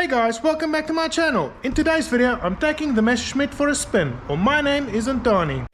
Hey guys, welcome back to my channel. In today's video, I'm taking the Messerschmitt for a spin, or my name is Antoni.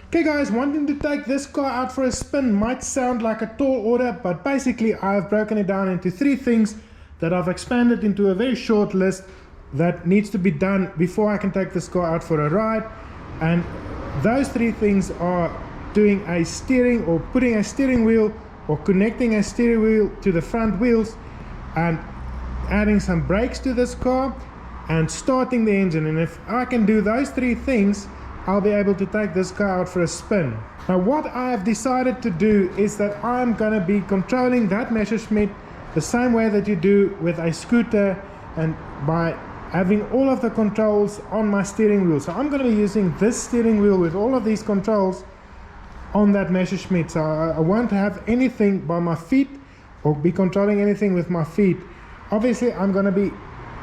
Okay guys, wanting to take this car out for a spin might sound like a tall order, but basically I've broken it down into three things that I've expanded into a very short list that needs to be done before I can take this car out for a ride. And those three things are doing a steering, or putting a steering wheel, or connecting a steering wheel to the front wheels, and adding some brakes to this car, and starting the engine. And if I can do those three things, I'll be able to take this car out for a spin. Now what I have decided to do is that I'm going to be controlling that Messerschmitt the same way that you do with a scooter, and by having all of the controls on my steering wheel. So I'm going to be using this steering wheel with all of these controls on that Messerschmitt. So I won't have anything by my feet or be controlling anything with my feet. Obviously I'm going to be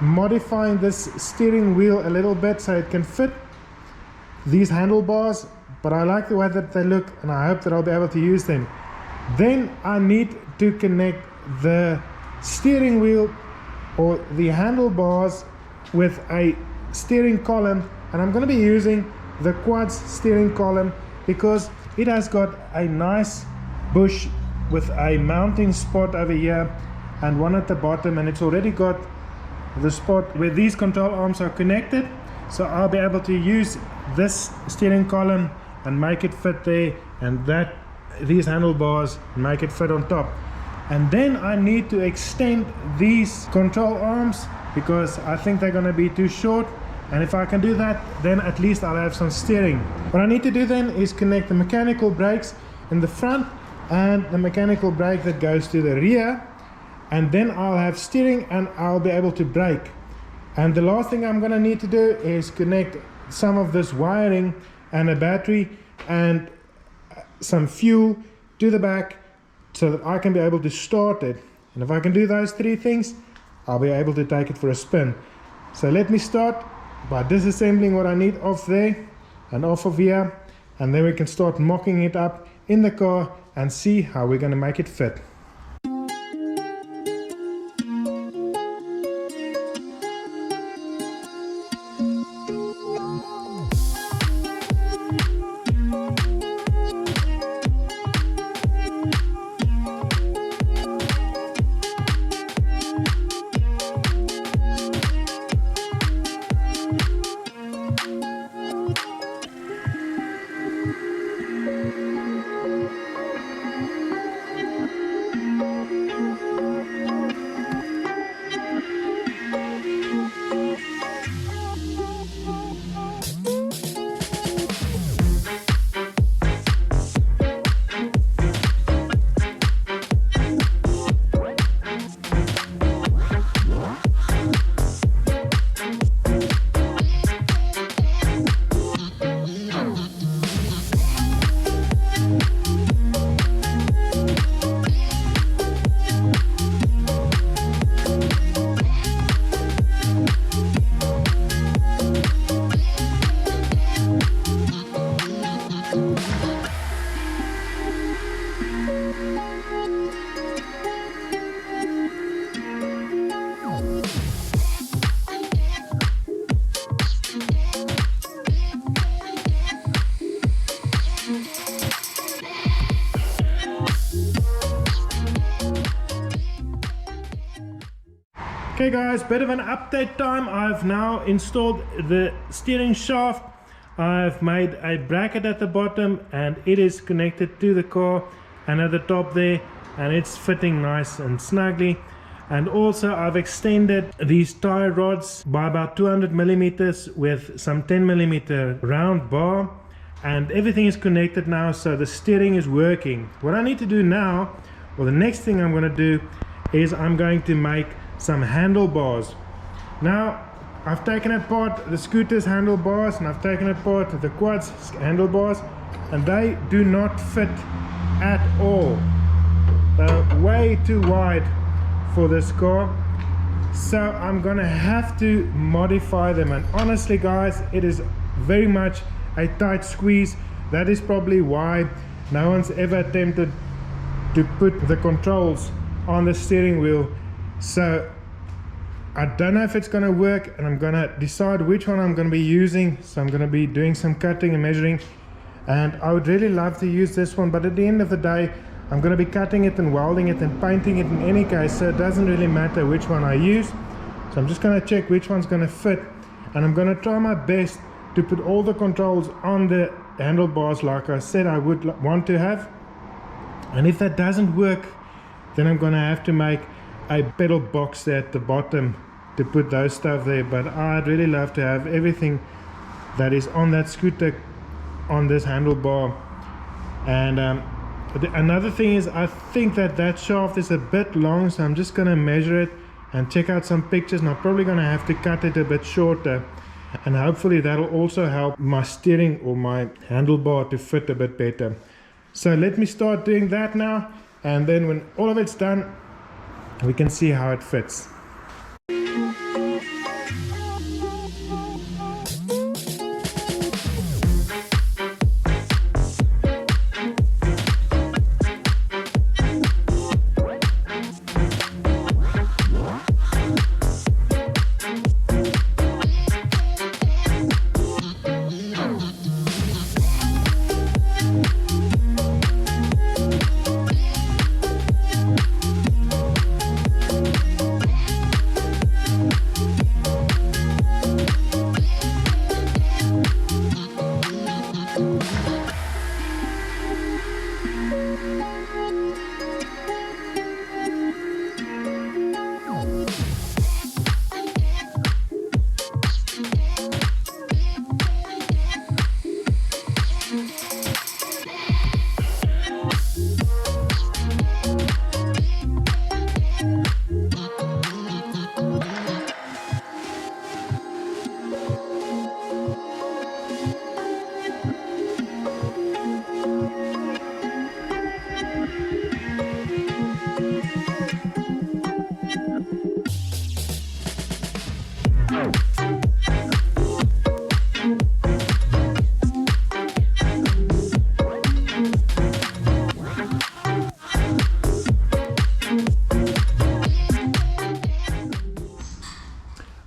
modifying this steering wheel a little bit so it can fit these handlebars, but I like the way that they look and I hope that I'll be able to use them. Then I need to connect the steering wheel or the handlebars with a steering column, and I'm going to be using the quads steering column because it has got a nice bush with a mounting spot over here and one at the bottom, and it's already got the spot where these control arms are connected. So I'll be able to use this steering column and make it fit there, and these handlebars make it fit on top. And then I need to extend these control arms because I think they're going to be too short, and if I can do that, then at least I'll have some steering. What I need to do then is connect the mechanical brakes in the front and the mechanical brake that goes to the rear, and then I'll have steering and I'll be able to brake. And the last thing I'm going to need to do is connect some of this wiring and a battery and some fuel to the back so that I can be able to start it. And if I can do those three things, I'll be able to take it for a spin. So let me start by disassembling what I need off there and off of here, and then we can start mocking it up in the car and see how we're going to make it fit. Okay guys, bit of an update time. I've now installed the steering shaft. I've made a bracket at the bottom and it is connected to the car and at the top there, and it's fitting nice and snugly. And also I've extended these tie rods by about 200 millimeters with some 10 millimeter round bar, and everything is connected now, so the steering is working. What I need to do now, or the next thing I'm going to do, is I'm going to make some handlebars. Now I've taken apart the scooter's handlebars and I've taken apart the quad's handlebars, and they do not fit at all. way too wide for this car, so I'm gonna have to modify them. And honestly guys, it is very much a tight squeeze. That is probably why no one's ever attempted to put the controls on the steering wheel. So I don't know if it's gonna work, and I'm gonna decide which one I'm gonna be using. So I'm gonna be doing some cutting and measuring, and I would really love to use this one, but at the end of the day I'm gonna be cutting it and welding it and painting it in any case, so it doesn't really matter which one I use. So I'm just gonna check which one's gonna fit, and I'm gonna try my best to put all the controls on the handlebars like I said I would want to have. And if that doesn't work, then I'm gonna have to make a pedal box there at the bottom to put those stuff there. But I'd really love to have everything that is on that scooter on this handlebar. And another thing is, I think that shaft is a bit long, so I'm just gonna measure it and check out some pictures, and I'm probably gonna have to cut it a bit shorter, and hopefully that'll also help my steering or my handlebar to fit a bit better. So let me start doing that now, and then when all of it's done, we can see how it fits.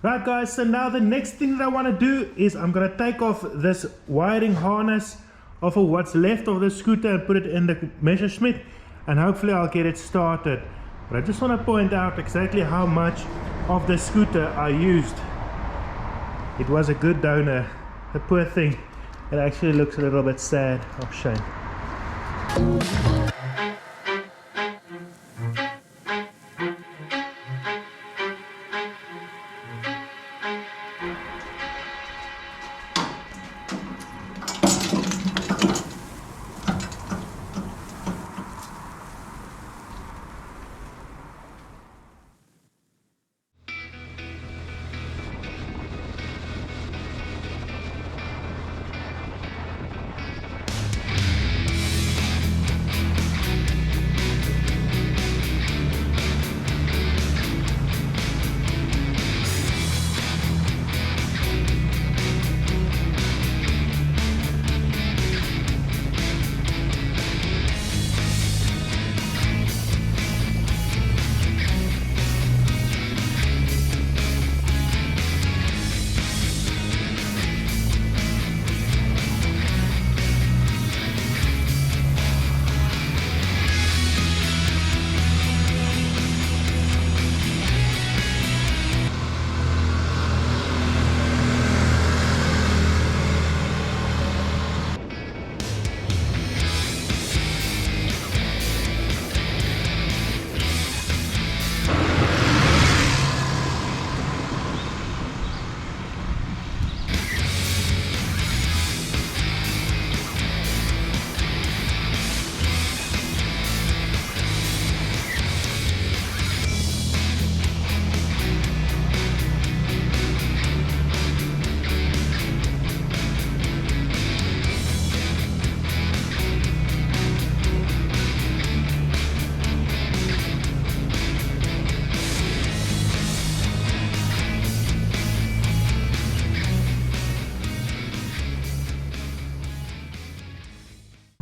Right guys, so now the next thing that I want to do is I'm going to take off this wiring harness off of what's left of the scooter and put it in the Messerschmitt, and hopefully I'll get it started. But I just want to point out exactly how much of the scooter I used. It was a good donor. The poor thing, it actually looks a little bit sad. Oh, shame.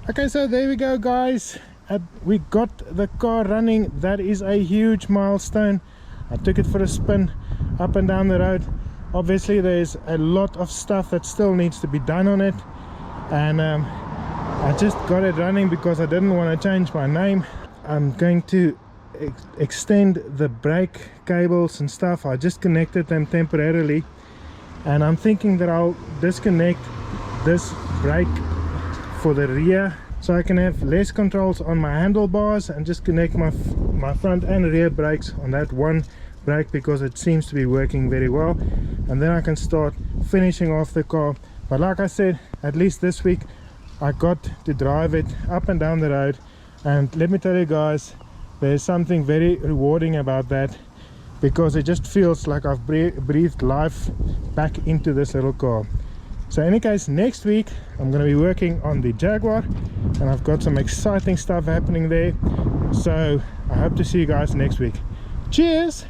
Okay, so there we go, guys. We got the car running. That is a huge milestone. I took it for a spin up and down the road. Obviously there's a lot of stuff that still needs to be done on it, and I just got it running because I didn't want to change my name. I'm going to extend the brake cables and stuff. I just connected them temporarily, and I'm thinking that I'll disconnect this brake for the rear so I can have less controls on my handlebars and just connect my front and rear brakes on that one brake, because it seems to be working very well, and then I can start finishing off the car. But like I said, at least this week I got to drive it up and down the road, and let me tell you guys, there's something very rewarding about that, because it just feels like I've breathed life back into this little car. So in any case, next week I'm going to be working on the Jaguar, and I've got some exciting stuff happening there. So I hope to see you guys next week. Cheers!